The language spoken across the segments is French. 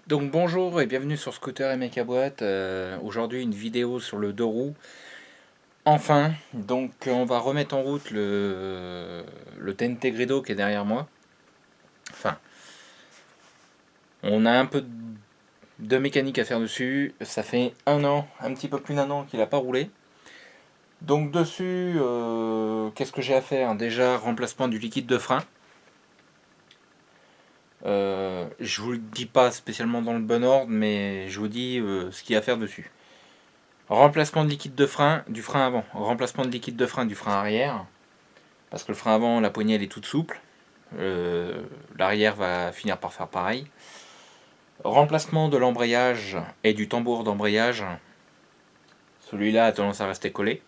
Donc bonjour et bienvenue sur Scooter et Mecaboîte. Aujourd'hui une vidéo sur le deux roues. Enfin, donc on va remettre en route le TNT Griddo qui est derrière moi. Enfin, on a un peu de mécanique à faire dessus. Ça fait un an, un petit peu plus d'un an qu'il n'a pas roulé. Donc dessus, qu'est-ce que j'ai à faire? Déjà, remplacement du liquide de frein. Je vous le dis pas spécialement dans le bon ordre, mais je vous dis ce qu'il y a à faire dessus. Remplacement de liquide de frein du frein avant. Remplacement de liquide de frein du frein arrière. Parce que le frein avant, la poignée elle est toute souple. L'arrière va finir par faire pareil. Remplacement de l'embrayage et du tambour d'embrayage. Celui-là a tendance à rester collé.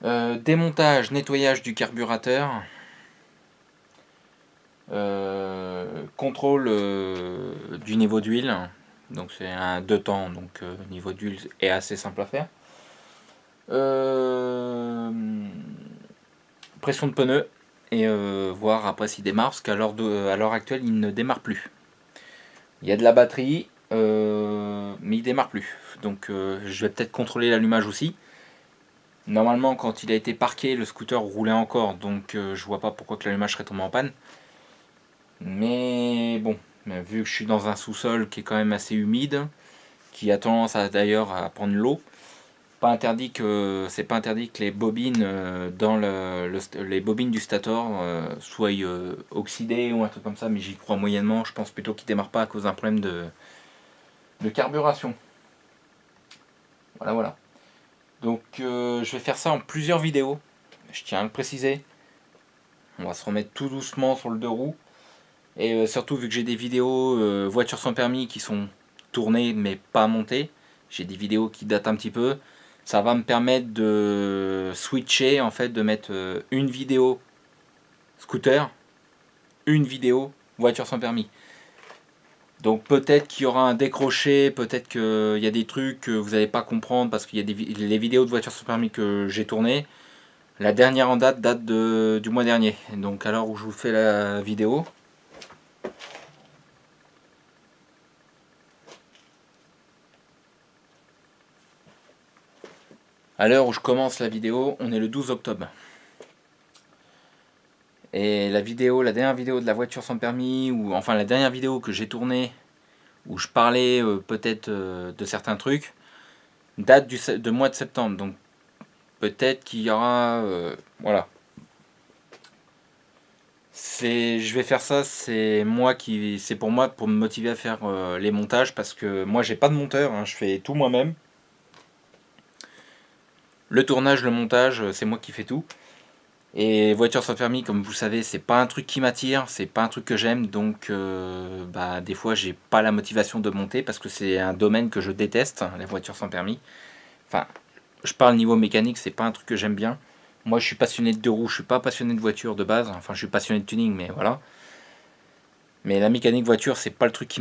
Démontage, nettoyage du carburateur. Contrôle du niveau d'huile. Donc c'est un 2 temps, donc niveau d'huile est assez simple à faire. Pression de pneu et voir après s'il démarre, parce qu'à l'heure actuelle il ne démarre plus. Il y a de la batterie, mais il démarre plus. Donc je vais peut-être contrôler l'allumage aussi. Normalement quand il a été parqué, le scooter roulait encore, donc je vois pas pourquoi que l'allumage serait tombé en panne. Mais bon, vu que je suis dans un sous-sol qui est quand même assez humide, qui a tendance d'ailleurs à prendre l'eau, c'est pas interdit que les bobines dans les bobines du stator soient oxydées ou un truc comme ça, mais j'y crois moyennement. Je pense plutôt qu'il démarre pas à cause d'un problème de carburation. Voilà. Donc je vais faire ça en plusieurs vidéos. Je tiens à le préciser. On va se remettre tout doucement sur le deux roues. Et surtout vu que j'ai des vidéos voitures sans permis qui sont tournées mais pas montées. J'ai des vidéos qui datent un petit peu. Ça va me permettre de switcher, en fait, de mettre une vidéo scooter, une vidéo voiture sans permis. Donc peut-être qu'il y aura un décroché, peut-être qu'il y a des trucs que vous n'allez pas comprendre parce qu'il y a les vidéos de voiture sans permis que j'ai tournées. La dernière en date du mois dernier. Donc à l'heure où je vous fais la vidéo. À l'heure où je commence la vidéo, on est le 12 octobre. Et la dernière vidéo de la voiture sans permis, ou enfin la dernière vidéo que j'ai tournée, où je parlais peut-être de certains trucs, date de mois de septembre. Donc peut-être qu'il y aura... voilà. Je vais faire ça, c'est pour moi, pour me motiver à faire les montages, parce que moi j'ai pas de monteur, hein, je fais tout moi-même. Le tournage, le montage, c'est moi qui fais tout. Et voiture sans permis, comme vous le savez, c'est pas un truc qui m'attire, c'est pas un truc que j'aime, donc des fois j'ai pas la motivation de monter parce que c'est un domaine que je déteste, les voitures sans permis. Enfin, je parle niveau mécanique, c'est pas un truc que j'aime bien. Moi je suis passionné de deux roues, je suis pas passionné de voiture de base, enfin je suis passionné de tuning, mais voilà. Mais la mécanique voiture, c'est pas le truc qui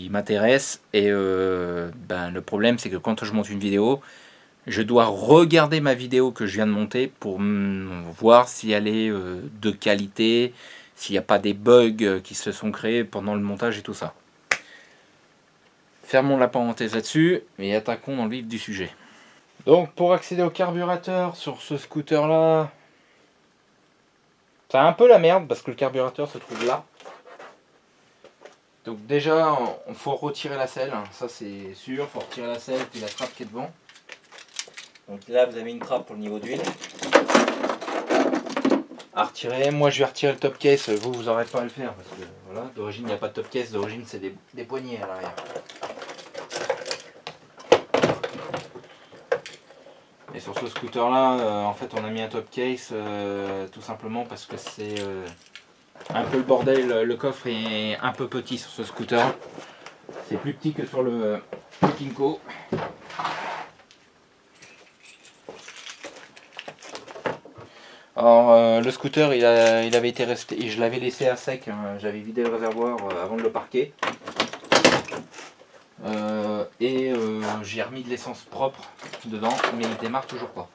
m'intéresse. Et le problème, c'est que quand je monte une vidéo, je dois regarder ma vidéo que je viens de monter pour voir si elle est de qualité, s'il n'y a pas des bugs qui se sont créés pendant le montage et tout ça. Fermons la parenthèse là-dessus et attaquons dans le vif du sujet. Donc pour accéder au carburateur sur ce scooter là, c'est un peu la merde parce que le carburateur se trouve là. Donc déjà il faut retirer la selle, ça c'est sûr, il faut retirer la selle puis la trappe qui est devant. Donc là vous avez une trappe pour le niveau d'huile à retirer. Moi je vais retirer le top case, vous n'aurez pas à le faire parce que voilà, d'origine il n'y a pas de top case, d'origine c'est des poignées à l'arrière. Et sur ce scooter là, en fait on a mis un top case tout simplement parce que c'est un peu le bordel. Le coffre est un peu petit sur ce scooter, c'est plus petit que sur le Kinko. Alors le scooter il avait été resté, et je l'avais laissé à sec, hein, j'avais vidé le réservoir avant de le parquer. J'ai remis de l'essence propre dedans, mais il démarre toujours pas.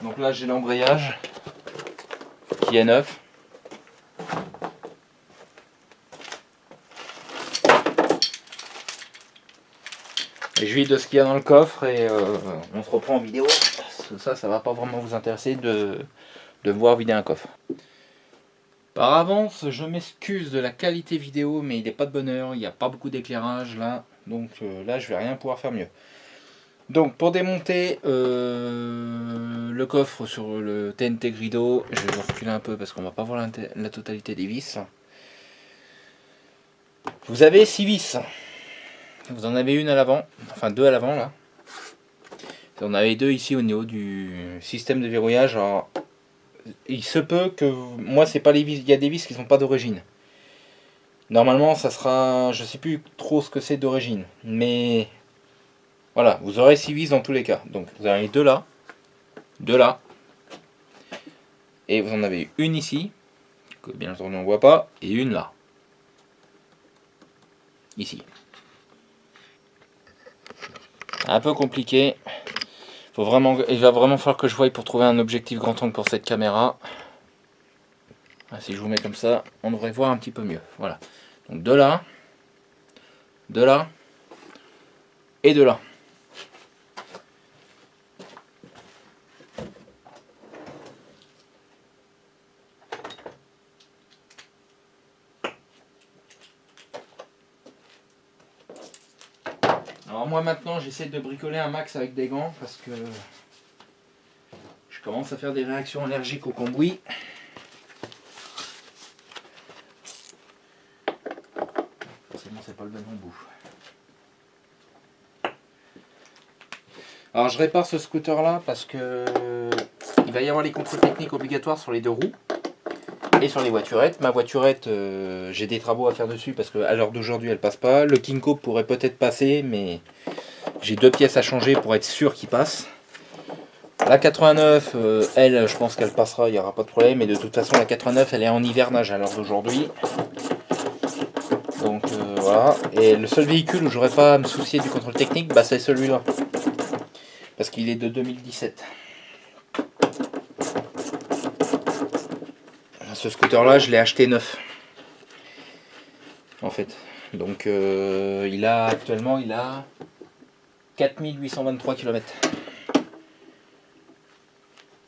Donc là j'ai l'embrayage qui est neuf. je vide ce qu'il y a dans le coffre et on se reprend en vidéo. Ça va pas vraiment vous intéresser de voir vider un coffre. Par avance, je m'excuse de la qualité vidéo, mais il n'est pas de bonne heure, il n'y a pas beaucoup d'éclairage là, donc là je vais rien pouvoir faire mieux. Donc pour démonter le coffre sur le TNT Grido, je vais vous reculer un peu parce qu'on va pas voir la totalité des vis. Vous avez 6 vis. Vous en avez une à l'avant, enfin 2 à l'avant là. Vous en avez 2 ici au niveau du système de verrouillage. Alors, il se peut que moi c'est pas les vis, il y a des vis qui sont pas d'origine. Normalement ça sera, je sais plus trop ce que c'est d'origine, mais voilà, vous aurez 6 vis dans tous les cas. Donc vous avez 2 là, 2 là, et vous en avez une ici, que bien entendu on voit pas, et une là, ici. Un peu compliqué. Il va vraiment falloir que je voie pour trouver un objectif grand angle pour cette caméra. Si je vous mets comme ça, on devrait voir un petit peu mieux. Voilà. Donc de là et de là. Alors moi maintenant j'essaie de bricoler un max avec des gants parce que je commence à faire des réactions allergiques au cambouis. Forcément c'est pas le bon bout. Alors je répare ce scooter là parce que il va y avoir les contrôles techniques obligatoires sur les 2 roues et sur les voiturettes. Ma voiturette, j'ai des travaux à faire dessus parce qu'à l'heure d'aujourd'hui elle passe pas. Le Kinko pourrait peut-être passer, mais j'ai 2 pièces à changer pour être sûr qu'il passe. La 89, elle, je pense qu'elle passera, il n'y aura pas de problème. Et de toute façon, la 89, elle est en hivernage à l'heure d'aujourd'hui. Donc voilà. Et le seul véhicule où j'aurais pas à me soucier du contrôle technique, bah, c'est celui-là. Parce qu'il est de 2017. Ce scooter-là, je l'ai acheté neuf. En fait. Donc actuellement, il a 4823 km.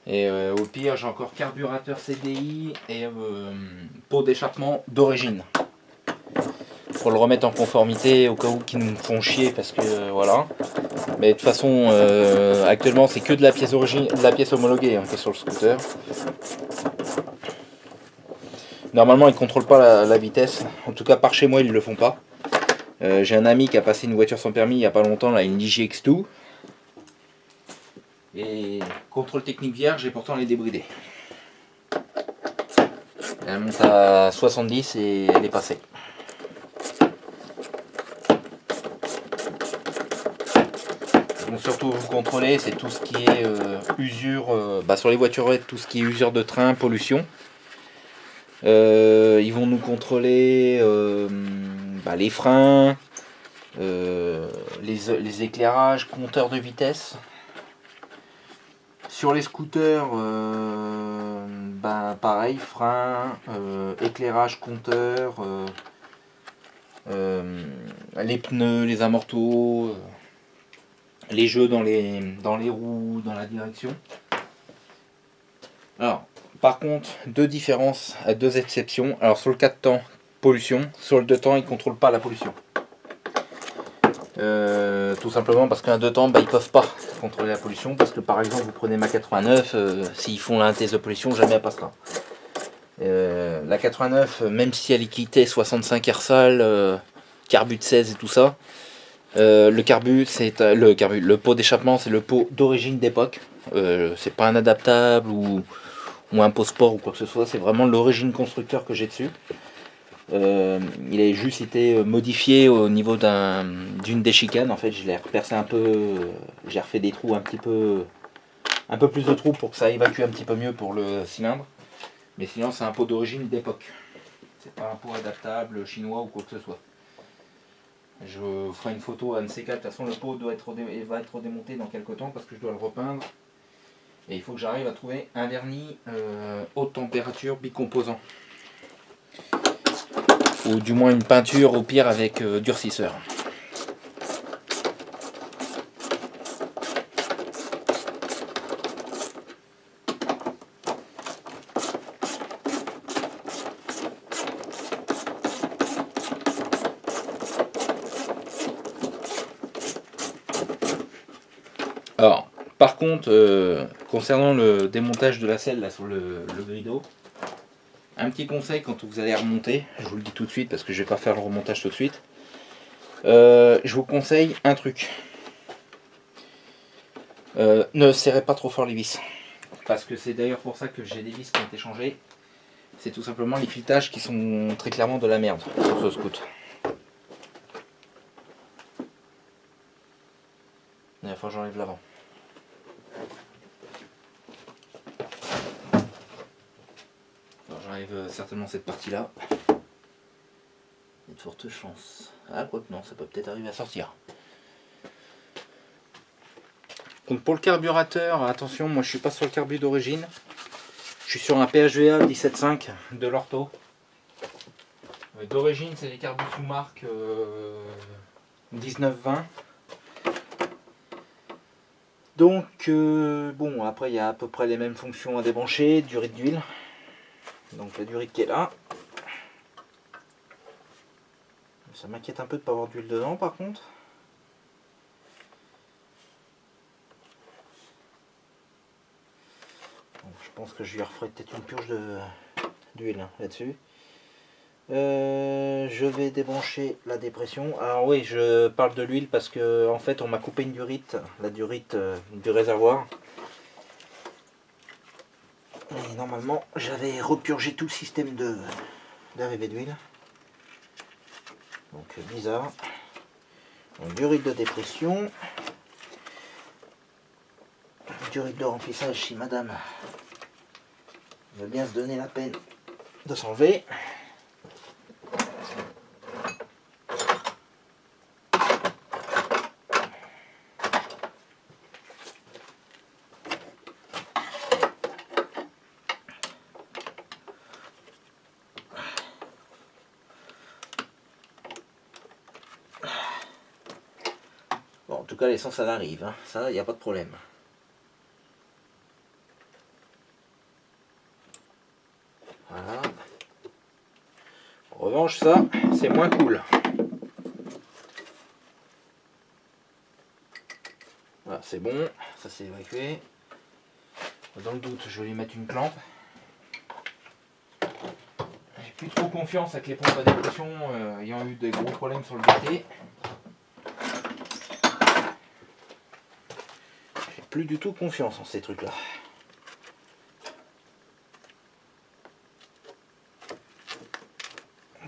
Et au pire, j'ai encore carburateur CDI et pot d'échappement d'origine. Pour le remettre en conformité au cas où qu'ils nous font chier parce que voilà. Mais de toute façon, actuellement, c'est que de la pièce homologuée qui est sur le scooter. Normalement, ils ne contrôlent pas la vitesse. En tout cas, par chez moi, ils ne le font pas. J'ai un ami qui a passé une voiture sans permis il n'y a pas longtemps, là, une DJX2. Et contrôle technique vierge et pourtant elle est débridée. Elle monte à 70 et elle est passée. Donc surtout vous contrôlez, c'est tout ce qui est usure, sur les voiturettes, tout ce qui est usure de train, pollution. Ils vont nous contrôler les freins, les éclairages, compteurs de vitesse. Sur les scooters, pareil, frein, éclairage, compteur, les pneus, les amortos, les jeux dans les roues, dans la direction. Alors, par contre, 2 différences, 2 exceptions. Alors sur le 4 temps, pollution. Sur le 2 temps, ils ne contrôlent pas la pollution. Tout simplement parce qu'un 2 temps, ils peuvent pas contrôler la pollution. Parce que par exemple, vous prenez ma 89, s'ils font un test de pollution, jamais elle passera. La 89, même si elle est quittée 65 RSAL, carbu de 16 et tout ça, le pot d'échappement, c'est le pot d'origine d'époque. C'est pas un adaptable ou un pot sport ou quoi que ce soit, c'est vraiment l'origine constructeur que j'ai dessus. Il a juste été modifié au niveau d'une des chicanes. En fait, je l'ai repercé un peu, j'ai refait des trous un peu plus de trous pour que ça évacue un petit peu mieux pour le cylindre. Mais sinon, c'est un pot d'origine d'époque. C'est pas un pot adaptable chinois ou quoi que ce soit. Je vous ferai une photo à un de ces quatre. De toute façon, le pot va être démonté dans quelques temps parce que je dois le repeindre. Et il faut que j'arrive à trouver un vernis haute température bicomposant. Ou du moins une peinture au pire avec durcisseur. par contre, concernant le démontage de la selle là, sur le rideau, un petit conseil quand vous allez remonter, je vous le dis tout de suite parce que je vais pas faire le remontage tout de suite. Je vous conseille un truc. Ne serrez pas trop fort les vis. Parce que c'est d'ailleurs pour ça que j'ai des vis qui ont été changées. C'est tout simplement les filetages qui sont très clairement de la merde sur ce scout. Il faut que j'enlève l'avant. J'enlève certainement cette partie-là. Il y a de fortes chances. Ah, quoique non, ça peut peut-être arriver à sortir. Donc pour le carburateur, attention, moi je suis pas sur le carbu d'origine. Je suis sur un PHVA 17.5 de l'Orto. D'origine, c'est des carbus sous marque 19-20. Donc, bon, après il y a à peu près les mêmes fonctions à débrancher, durite d'huile. Donc la durite qui est là. Ça m'inquiète un peu de ne pas avoir d'huile dedans par contre. Donc, je pense que je lui referai peut-être une purge d'huile là-dessus. Je vais débrancher la dépression. Alors oui, je parle de l'huile parce que en fait on m'a coupé une durite, la durite du réservoir. Et normalement j'avais repurgé tout le système d'arrivée d'huile. Donc bizarre. Donc, durite de dépression. Durite de remplissage si madame veut bien se donner la peine de s'enlever. Bon, en tout cas l'essence elle arrive, hein. Ça il n'y a pas de problème. Voilà. En revanche ça c'est moins cool. Voilà, c'est bon, ça c'est évacué. Dans le doute, je vais lui mettre une clampe. J'ai plus trop confiance avec les pompes à dépression, ayant eu des gros problèmes sur le BT. J'ai plus du tout confiance en ces trucs-là.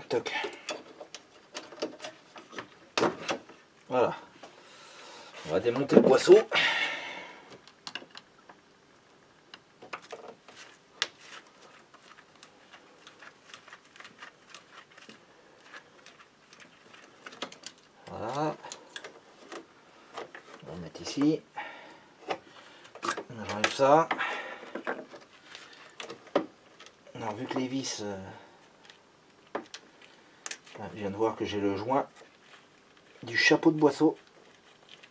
Toc. Voilà. On va démonter le boisseau. Voilà. On va le mettre ici. J'enlève ça. Alors vu que les vis... je viens de voir que j'ai le joint du chapeau de boisseau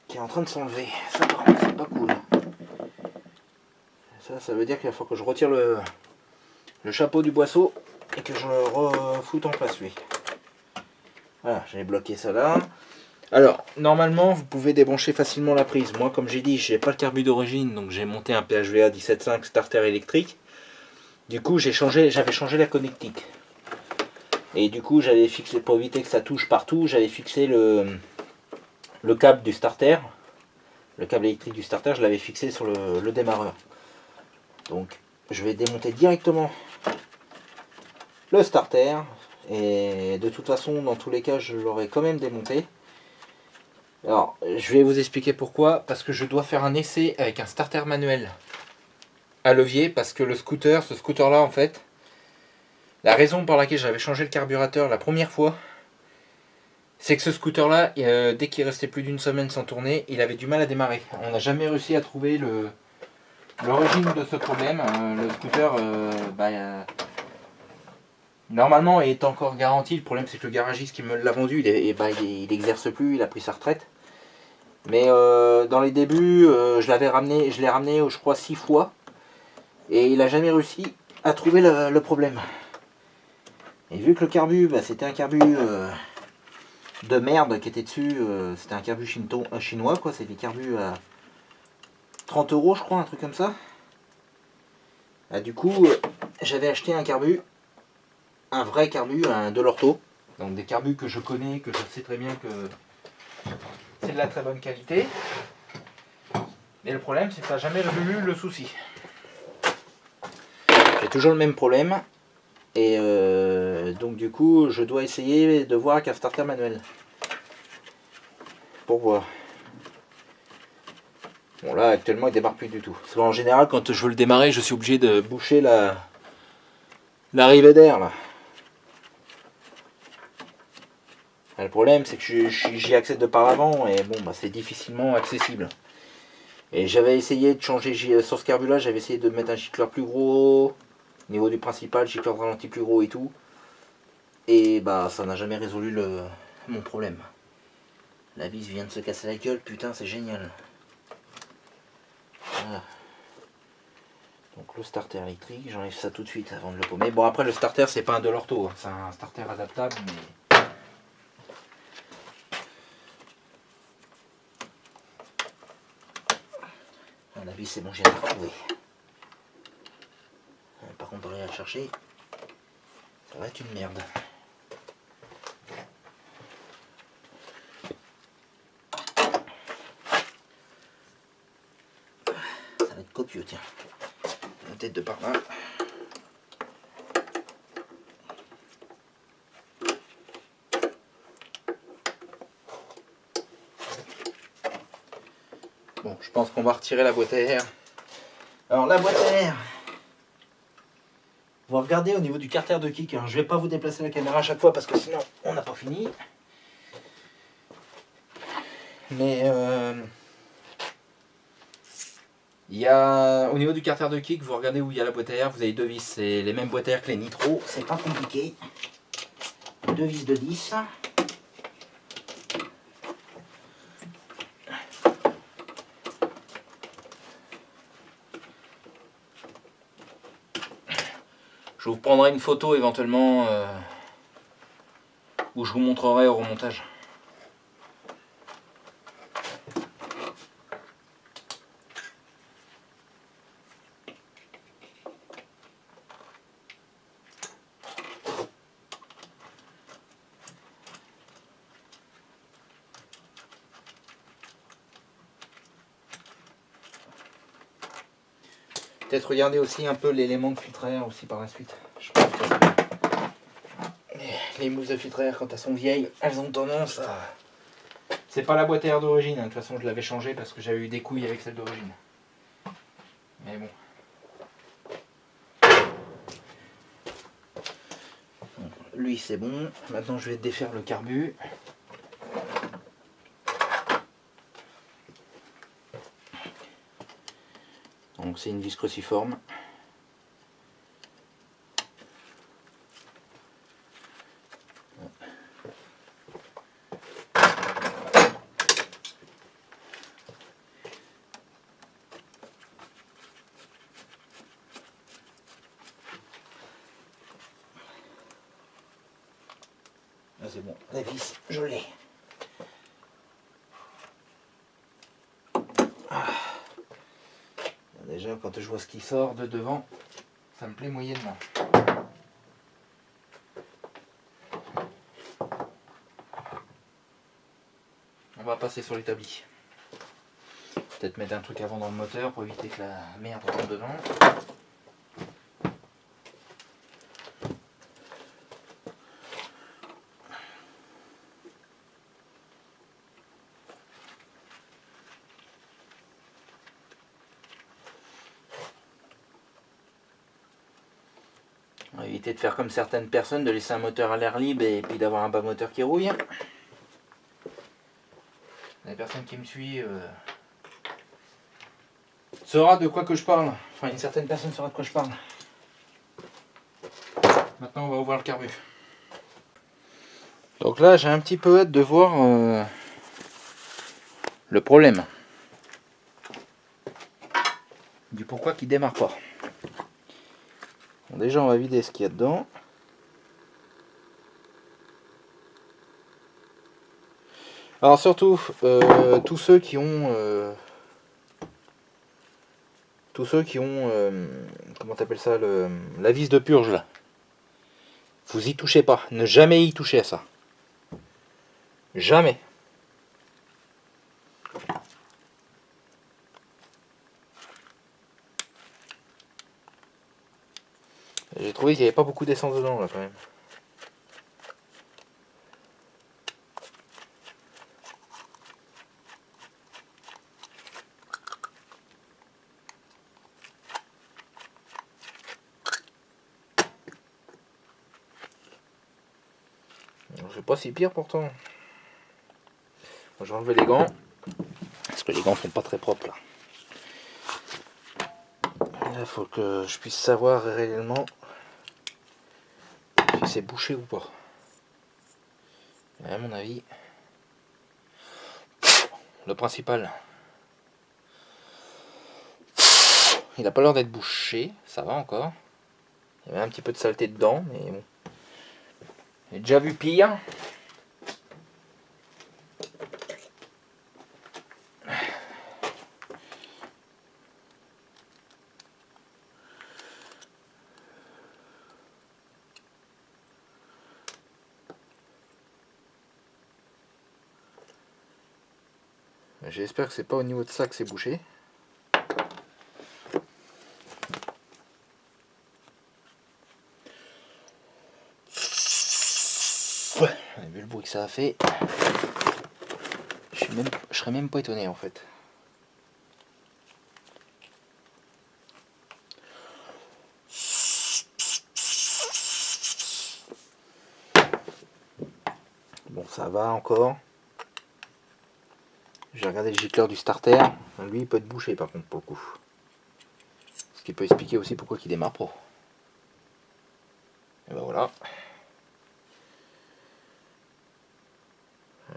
qui est en train de s'enlever. Ça par contre c'est pas cool. Ça veut dire qu'il va falloir que je retire le chapeau du boisseau et que je le refoute en place lui. Voilà, j'ai bloqué ça là. Alors, normalement, vous pouvez débrancher facilement la prise. Moi, comme j'ai dit, j'ai pas le carbu d'origine, donc j'ai monté un PHVA 17.5 starter électrique. Du coup, j'avais changé la connectique. Et du coup, j'avais fixé, pour éviter que ça touche partout, j'avais fixé le câble du starter. Le câble électrique du starter, je l'avais fixé sur le démarreur. Donc, je vais démonter directement le starter. Et de toute façon, dans tous les cas, je l'aurai quand même démonté. Alors, je vais vous expliquer pourquoi. Parce que je dois faire un essai avec un starter manuel à levier. Parce que ce scooter là en fait, la raison pour laquelle j'avais changé le carburateur la première fois, c'est que ce scooter là, dès qu'il restait plus d'une semaine sans tourner, il avait du mal à démarrer. On n'a jamais réussi à trouver l'origine de ce problème. Le scooter, normalement est encore garanti. Le problème c'est que le garagiste qui me l'a vendu, il exerce plus, il a pris sa retraite. Mais dans les débuts, je l'ai ramené, je crois 6 fois. Et il n'a jamais réussi à trouver le problème. Et vu que le carbu, c'était un carbu de merde qui était dessus, c'était un carbu chinois, quoi. C'est des carbus 30 € je crois, un truc comme ça. Ah, du coup, j'avais acheté un carbu, un vrai carbu, un de l'ortho. Donc des carbus que je connais, que je sais très bien que c'est de la très bonne qualité. Et le problème, c'est que ça n'a jamais résolu le souci. J'ai toujours le même problème. Et donc du coup, je dois essayer de voir avec un starter manuel. Pour voir. Bon là, actuellement, il démarre plus du tout. Parce qu'en général, quand je veux le démarrer, je suis obligé de boucher l'arrivée d'air là. Le problème, c'est que j'y accède de par l'avant et bon, bah, c'est difficilement accessible. Et j'avais essayé de changer sur ce carbu-là, j'avais essayé de mettre un gicleur plus gros, au niveau du principal, gicleur de ralenti plus gros et tout. Et bah, ça n'a jamais résolu mon problème. La vis vient de se casser la gueule, putain, c'est génial. Voilà. Donc le starter électrique, j'enlève ça tout de suite avant de le paumer. Bon, après, le starter, c'est pas un de l'ortho, hein, c'est un starter adaptable, mais. La vis, c'est bon, j'ai retrouvé. Par contre, pour aller la chercher, ça va être une merde. Ça va être copieux, tiens. Peut-être de par là. Bon, je pense qu'on va retirer la boîte à air. Alors, la boîte à air. Vous regardez au niveau du carter de kick. Je ne vais pas vous déplacer la caméra à chaque fois parce que sinon, on n'a pas fini. Mais il y a, au niveau du carter de kick, vous regardez où il y a la boîte à air. Vous avez deux vis. C'est les mêmes boîtes à air que les nitro. C'est pas compliqué. Deux vis de 10. Je vous prendrai une photo éventuellement où je vous montrerai au remontage. Peut-être regarder aussi un peu l'élément de filtre à air aussi par la suite. Je pense que les mousses de filtre à air, quand elles sont vieilles, elles ont tendance à... C'est pas la boîte à air d'origine, hein. De toute façon je l'avais changée parce que j'avais eu des couilles avec celle d'origine. Mais bon. Donc, lui c'est bon. Maintenant je vais défaire le carbu. Donc c'est une vis cruciforme. Là c'est bon, la vis, je l'ai. Ah. Déjà quand je vois ce qui sort de devant, ça me plaît moyennement. On va passer sur l'établi. Peut-être mettre un truc avant dans le moteur pour éviter que la merde rentre dedans. On va éviter de faire comme certaines personnes, de laisser un moteur à l'air libre et puis d'avoir un bas moteur qui rouille. La personne qui me suit saura de quoi que je parle. Enfin, une certaine personne saura de quoi je parle. Maintenant, on va ouvrir le carbu. Donc là, j'ai un petit peu hâte de voir le problème. Du pourquoi qu'il démarre pas. Bon, déjà, on va vider ce qu'il y a dedans. Alors surtout, tous ceux qui ont tous ceux qui ont, comment t'appelles ça, la vis de purge là. Vous y touchez pas, ne jamais y toucher à ça. Jamais. J'ai trouvé qu'il n'y avait pas beaucoup d'essence dedans là quand même. C'est pas si pire pourtant. Moi, je vais enlever les gants. Parce que les gants sont pas très propres là. Il faut que je puisse savoir réellement si c'est bouché ou pas. Et à mon avis, le principal, il n'a pas l'air d'être bouché, ça va encore. Il y avait un petit peu de saleté dedans, mais bon. J'ai déjà vu pire. J'espère que c'est pas au niveau de ça que c'est bouché. Ouais, on a vu le bruit que ça a fait. Je serais même pas étonné en fait. Bon, ça va encore. J'ai regardé le gicleur du starter. Lui, il peut être bouché par contre pour le coup. Ce qui peut expliquer aussi pourquoi il démarre pro. Et ben voilà.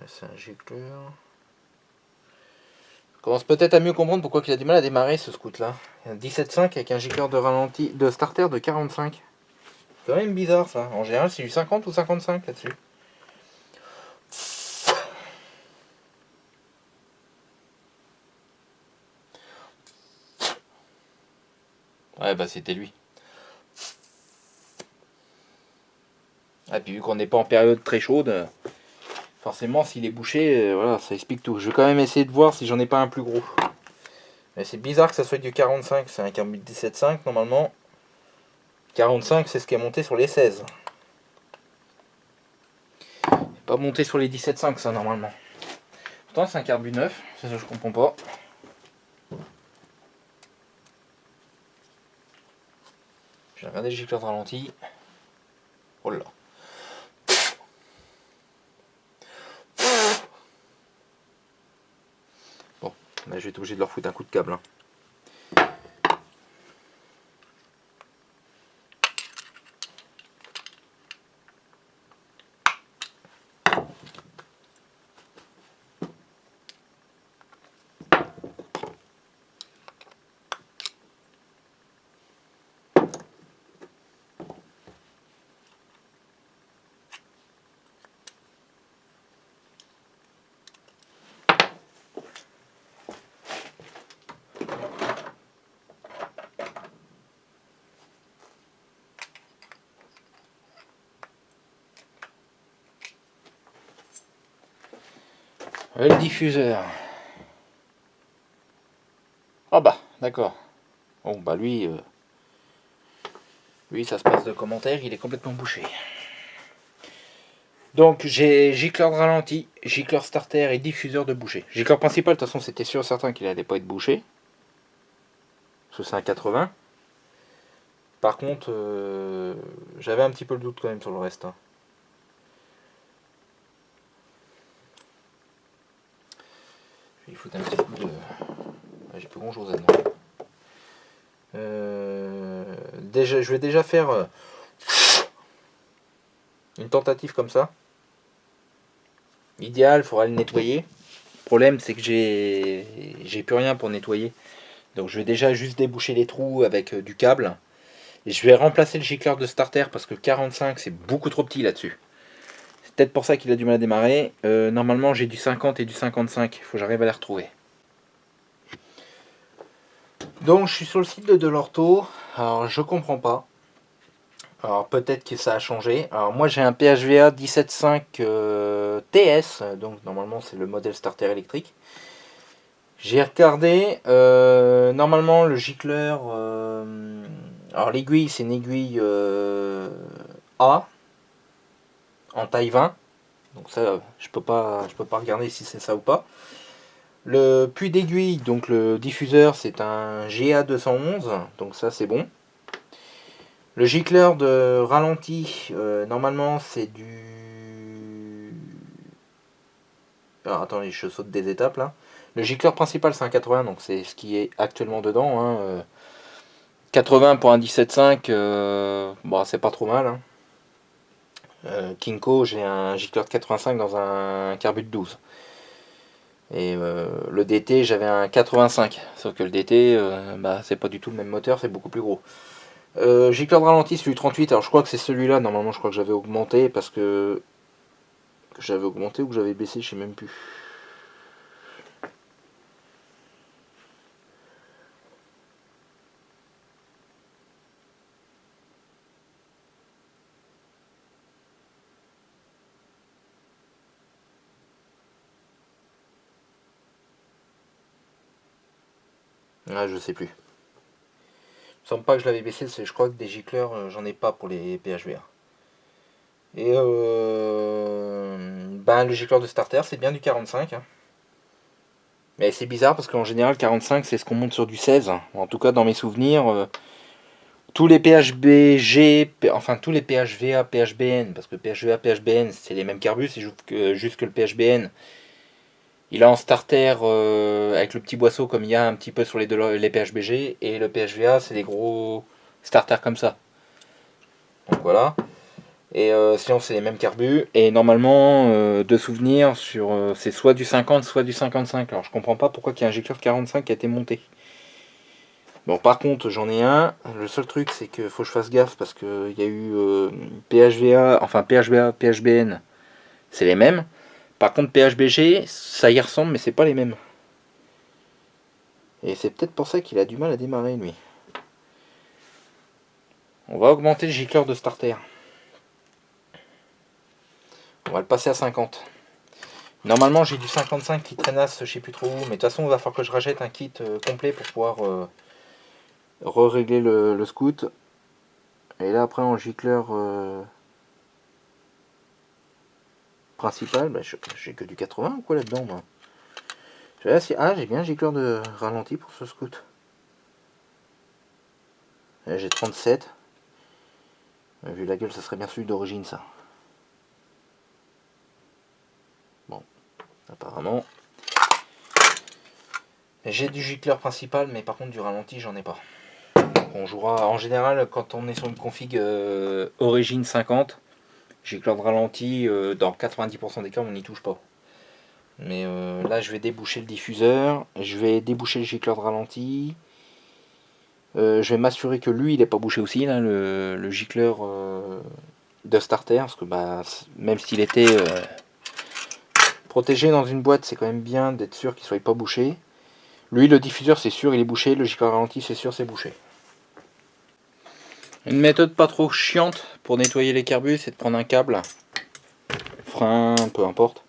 C'est un gicleur. Je commence peut-être à mieux comprendre pourquoi il a du mal à démarrer ce scout là. Il y a un 17.5 avec un gicleur de ralenti de starter de 45. C'est quand même bizarre ça. En général, c'est du 50 ou 55 là-dessus. Ouais, bah c'était lui. Et puis vu qu'on n'est pas en période très chaude, forcément s'il est bouché, voilà, ça explique tout. Je vais quand même essayer de voir si j'en ai pas un plus gros. Mais c'est bizarre que ça soit du 45, c'est un carbone 17.5 normalement. 45 c'est ce qui est monté sur les 16. C'est pas monté sur les 17.5 ça normalement. Pourtant c'est un carbone 9, c'est ça je comprends pas. J'ai regardé le gicleur de ralenti. Oh là. Bon, là je vais être obligé de leur foutre un coup de câble. Hein. Le diffuseur. Ah bah, d'accord. Bon bah lui, ça se passe de commentaires, il est complètement bouché. Donc j'ai gicleur de ralenti, gicleur starter et diffuseur de bouché. Gicleur principal, de toute façon c'était sûr certain qu'il n'allait pas être bouché. Parce que c'est un 80. Par contre, j'avais un petit peu le doute quand même sur le reste. Hein. Je vais foutre un petit coup de... J'ai plus grand chose à dire. Déjà, je vais déjà faire une tentative comme ça. Idéal, il faudra le nettoyer. Le problème c'est que j'ai plus rien pour nettoyer. Donc je vais déjà juste déboucher les trous avec du câble. Et je vais remplacer le gicleur de starter parce que 45 c'est beaucoup trop petit là-dessus. C'est peut-être pour ça qu'il a du mal à démarrer. Normalement j'ai du 50 et du 55. Il faut que j'arrive à les retrouver. Donc je suis sur le site de Delorto. Alors je comprends pas. Alors peut-être que ça a changé. Alors moi j'ai un PHVA 17.5 TS. Donc normalement c'est le modèle starter électrique. J'ai regardé. Normalement le gicleur. Alors l'aiguille c'est une aiguille A en taille 20. Donc ça je peux pas regarder si c'est ça ou pas. Le puits d'aiguille, donc le diffuseur, c'est un GA211, donc ça c'est bon. Le gicleur de ralenti, normalement c'est du... Alors attendez, je saute des étapes là. Le gicleur principal c'est un 80, donc c'est ce qui est actuellement dedans. Hein. 80 pour un 17.5, bon, c'est pas trop mal. Hein. Kinko, j'ai un gicleur de 85 dans un carbut de 12. Et le DT, j'avais un 85. Sauf que le DT, bah, c'est pas du tout le même moteur, c'est beaucoup plus gros. Gicleur de ralenti, celui 38. Alors je crois que c'est celui-là. Normalement, je crois que j'avais augmenté parce que j'avais augmenté ou que j'avais baissé, je sais même plus. Ah, je sais plus. Il me semble pas que je l'avais baissé. Je crois que des gicleurs, j'en ai pas pour les PHVR. Et ben, le gicleur de starter, c'est bien du 45. Hein. Mais c'est bizarre parce qu'en général, 45, c'est ce qu'on monte sur du 16. En tout cas, dans mes souvenirs, tous les PHBG, enfin tous les PHVA, PHBN, parce que PHVA, PHBN, c'est les mêmes carbus, c'est juste que le PHBN, il a en starter avec le petit boisseau comme il y a un petit peu sur les PHBG, et le PHVA, c'est des gros starters comme ça. Donc voilà. Et sinon, c'est les mêmes carbus. Et normalement, de souvenir, c'est soit du 50, soit du 55. Alors je comprends pas pourquoi il y a un gicleur 45 qui a été monté. Bon, par contre, j'en ai un. Le seul truc, c'est qu'il faut que je fasse gaffe parce qu'il y a eu PHVA, enfin PHVA, PHBN, c'est les mêmes. Par contre, PHBG, ça y ressemble, mais c'est pas les mêmes. Et c'est peut-être pour ça qu'il a du mal à démarrer, lui. On va augmenter le gicleur de starter. On va le passer à 50. Normalement, j'ai du 55 qui traînasse, je sais plus trop où, mais de toute façon, il va falloir que je rachète un kit complet pour pouvoir re-régler le scoot. Et là, après, en gicleur principal, bah, j'ai que du 80 ou quoi là-dedans, moi. Ah, j'ai bien un gicleur de ralenti pour ce scoot. J'ai 37. Vu la gueule, ça serait bien celui d'origine, ça. Bon, apparemment. J'ai du gicleur principal, mais par contre, du ralenti, j'en ai pas. On jouera en général quand on est sur une config origine 50. Gicleur de ralenti, dans 90% des cas, on n'y touche pas. Mais là, je vais déboucher le diffuseur. Je vais déboucher le gicleur de ralenti. Je vais m'assurer que lui, il n'est pas bouché aussi, là, le gicleur de starter. Parce que bah, même s'il était protégé dans une boîte, c'est quand même bien d'être sûr qu'il ne soit pas bouché. Lui, le diffuseur, c'est sûr, il est bouché. Le gicleur ralenti, c'est sûr, c'est bouché. Une méthode pas trop chiante pour nettoyer les carbus, c'est de prendre un câble, frein, peu importe,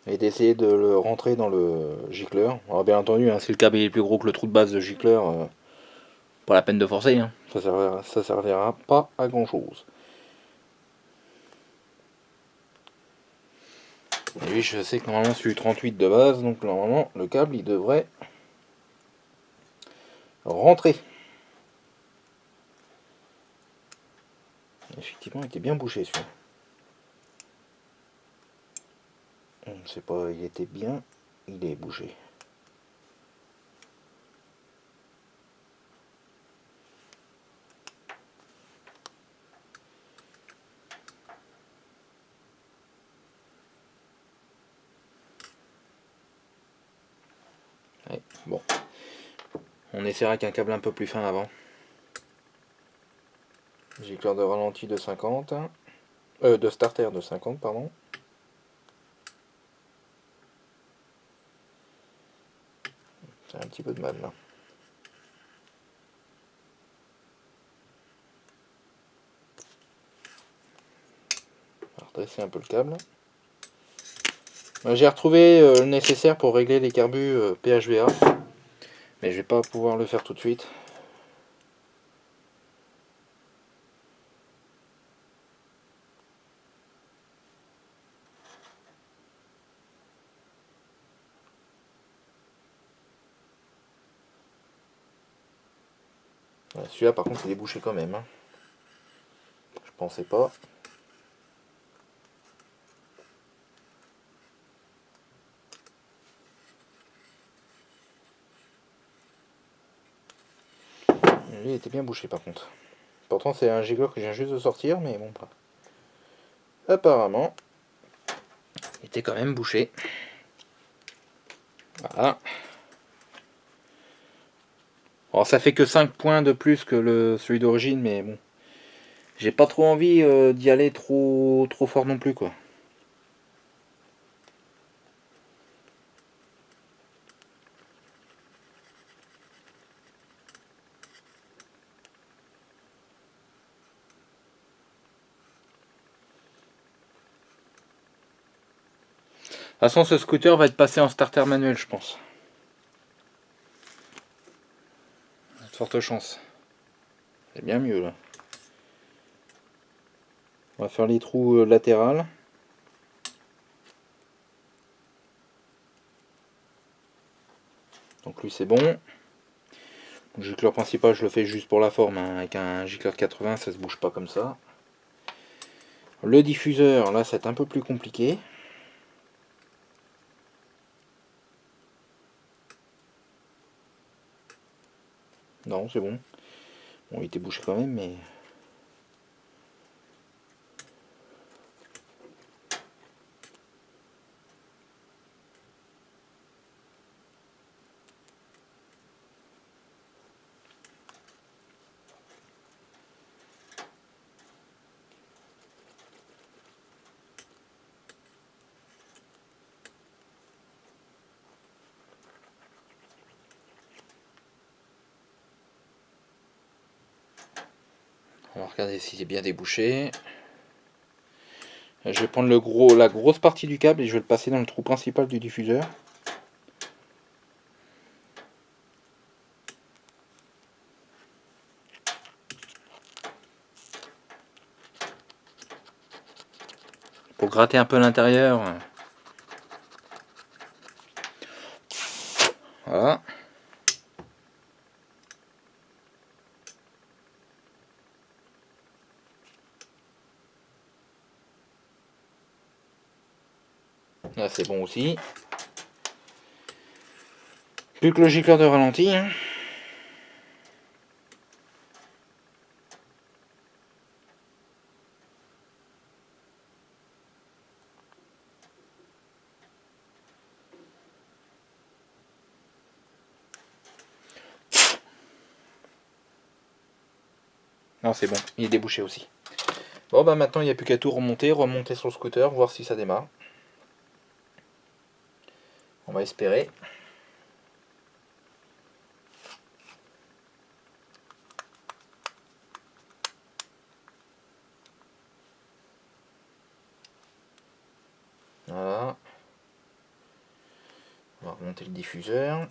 et d'essayer de le rentrer dans le gicleur. Alors bien entendu, hein, si le câble est plus gros que le trou de base de gicleur, pas la peine de forcer, hein. Ça servira pas à grand chose. Et lui, je sais que normalement c'est du 38 de base, donc normalement le câble il devrait rentrer. Effectivement, il était bien bouché celui-là. On ne sait pas, il était bien, il est bouché. Ouais, bon. On essaiera avec un câble un peu plus fin avant. Gicleur de ralenti de 50. De starter de 50, pardon. C'est un petit peu de mal là. On va redresser un peu le câble. J'ai retrouvé le nécessaire pour régler les carbus PHVA, mais je vais pas pouvoir le faire tout de suite. Celui-là par contre il est bouché quand même. Hein. Je pensais pas. Lui il était bien bouché par contre. Pourtant c'est un gigolo que je viens juste de sortir, mais bon pas. Apparemment, il était quand même bouché. Voilà. Alors ça fait que 5 points de plus que celui d'origine, mais bon. J'ai pas trop envie d'y aller trop fort non plus quoi. De toute façon, ce scooter va être passé en starter manuel, je pense. De fortes chances. C'est bien mieux là. On va faire les trous latérales. Donc lui c'est bon. Le gicleur principal je le fais juste pour la forme. Hein. Avec un gicleur 80 ça se bouge pas comme ça. Le diffuseur là c'est un peu plus compliqué. Non c'est bon. Bon il était bouché quand même mais... On va regarder s'il est bien débouché. Je vais prendre la grosse partie du câble et je vais le passer dans le trou principal du diffuseur. Pour gratter un peu l'intérieur. Voilà. Là c'est bon aussi. Plus que le gicleur de ralenti. Hein. Non c'est bon, il est débouché aussi. Bon bah maintenant il n'y a plus qu'à tout remonter sur le scooter, voir si ça démarre. On va espérer. Voilà. On va remonter le diffuseur.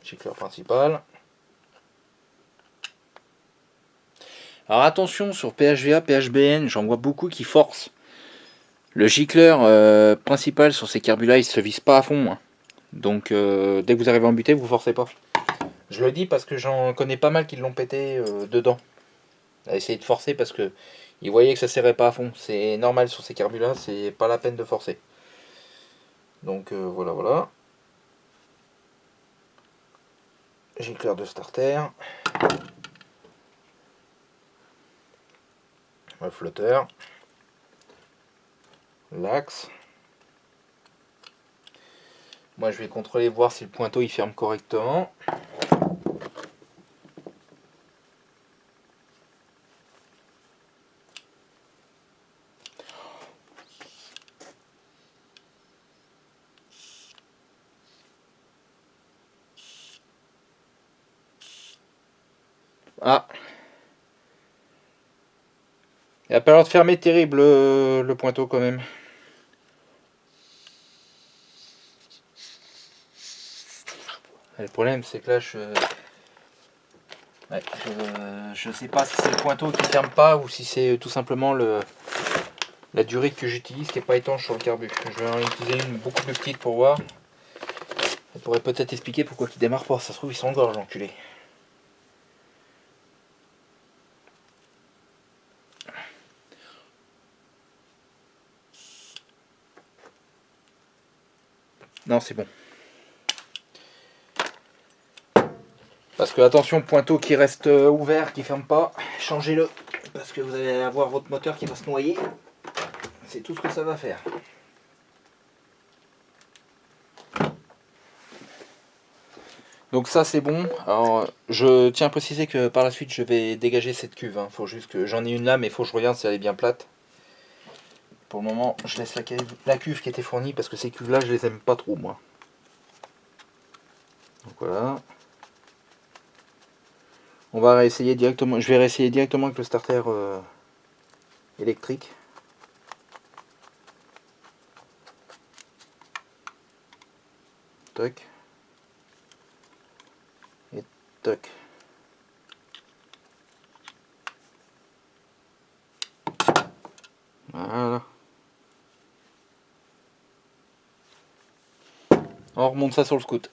Gicleur principal. Alors attention sur PHVA, PHBN, j'en vois beaucoup qui forcent. Le gicleur principal sur ces carbus-là, il se vise pas à fond. Hein. Donc dès que vous arrivez en butée, vous forcez pas. Je le dis parce que j'en connais pas mal qui l'ont pété dedans. À essayer de forcer parce que ils voyaient que ça serrait pas à fond. C'est normal sur ces carbus-là, c'est pas la peine de forcer. Donc voilà. Gicleur de starter. Le flotteur. L'axe. Moi je vais contrôler, voir si le pointeau il ferme correctement. Il a pas l'air de fermer terrible le pointeau quand même. Et le problème c'est que là je sais pas si c'est le pointeau qui ferme pas ou si c'est tout simplement la durite que j'utilise qui est pas étanche sur le carbu. Je vais en utiliser une beaucoup plus petite pour voir. Ça pourrait peut-être expliquer pourquoi il démarre pas. Ça se trouve il s'engorge l'enculé. Non, c'est bon. Parce que attention, pointeau qui reste ouvert, qui ferme pas, changez-le. Parce que vous allez avoir votre moteur qui va se noyer. C'est tout ce que ça va faire. Donc ça c'est bon. Alors je tiens à préciser que par la suite je vais dégager cette cuve. Faut juste que j'en ai une là, mais il faut que je regarde si elle est bien plate. Pour le moment, je laisse la cuve qui était fournie parce que ces cuves là, je les aime pas trop moi. Donc voilà. On va réessayer directement. Je vais réessayer directement avec le starter électrique. Toc. Et toc. Voilà. On remonte ça sur le scoot.